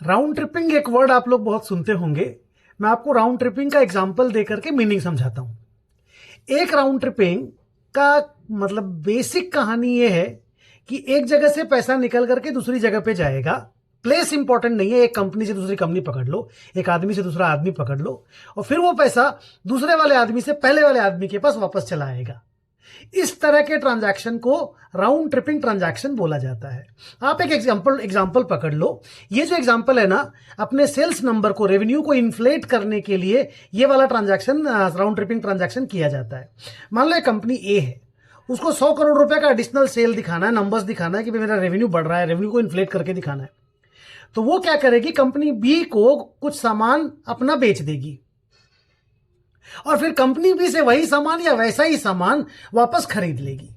Round tripping एक word आप लोग बहुत सुनते होंगे। मैं आपको राउंड ट्रिपिंग का एग्जांपल देकर के मीनिंग समझाता हूं। एक राउंड ट्रिपिंग का मतलब बेसिक कहानी यह है कि एक जगह से पैसा निकल करके दूसरी जगह पे जाएगा। प्लेस इंपॉर्टेंट नहीं है, एक कंपनी से दूसरी कंपनी पकड़ लो, एक आदमी से दूसरा आदमी पकड़ लो और फिर वो पैसा दूसरे वाले आदमी से पहले वाले आदमी के पास वापस चला आएगा। इस तरह के ट्रांजैक्शन को राउंड ट्रिपिंग ट्रांजैक्शन बोला जाता है। आप एक एग्जांपल पकड़ लो। ये जो एग्जांपल है ना, अपने सेल्स नंबर को, रेवेन्यू को इन्फ्लेट करने के लिए ये वाला ट्रांजैक्शन राउंड ट्रिपिंग ट्रांजैक्शन किया जाता है। मान लो एक कंपनी ए है, उसको 100 करोड़ रुपए का एडिशनल सेल दिखाना है, नंबर्स दिखाना है कि मेरा रेवेन्यू बढ़ रहा है, रेवेन्यू को इन्फ्लेट करके दिखाना है। तो वो क्या करेगी, कंपनी बी को कुछ सामान अपना बेच देगी और फिर कंपनी बी से वही सामान या वैसा ही सामान वापस खरीद लेगी।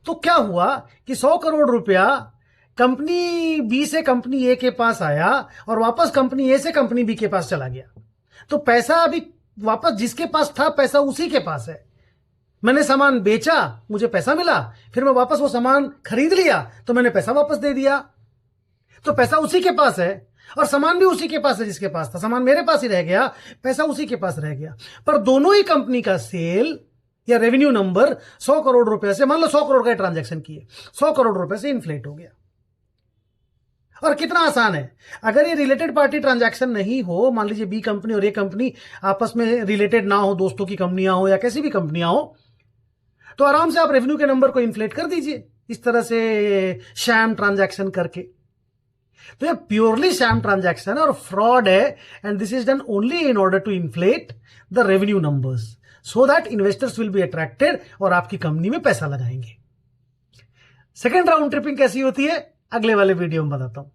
तो क्या हुआ कि 100 करोड़ रुपया कंपनी बी से कंपनी ए के पास आया और वापस कंपनी ए से कंपनी बी के पास चला गया। तो पैसा अभी वापस जिसके पास था, पैसा उसी के पास है। मैंने सामान बेचा, मुझे पैसा मिला, फिर मैं वापस वो सामान खरीद लिया तो मैंने पैसा वापस दे दिया। तो पैसा उसी के पास है और सामान भी उसी के पास है जिसके पास था। सामान मेरे पास ही रह गया, पैसा उसी के पास रह गया। पर दोनों ही कंपनी का सेल या रेवेन्यू नंबर 100 करोड़ रुपए से, मान लो 100 करोड़ का ट्रांजैक्शन किए, 100 करोड़ रुपए से इन्फ्लेट हो गया। और कितना आसान है, अगर ये रिलेटेड पार्टी ट्रांजैक्शन नहीं हो, मान लीजिए बी कंपनी और ए कंपनी आपस में रिलेटेड ना हो, दोस्तों की कंपनियां हो या कैसी भी कंपनियां हो, तो आराम से आप रेवेन्यू के नंबर को इन्फ्लेट कर दीजिए इस तरह से शैम ट्रांजैक्शन करके। तो ये प्योरली शैम ट्रांजैक्शन और फ्रॉड है, and this is done only in order to inflate the revenue numbers so that investors will be attracted और आपकी कंपनी में पैसा लगाएंगे। सेकेंड राउंड ट्रिपिंग कैसी होती है, अगले वाले वीडियो में बताता हूं।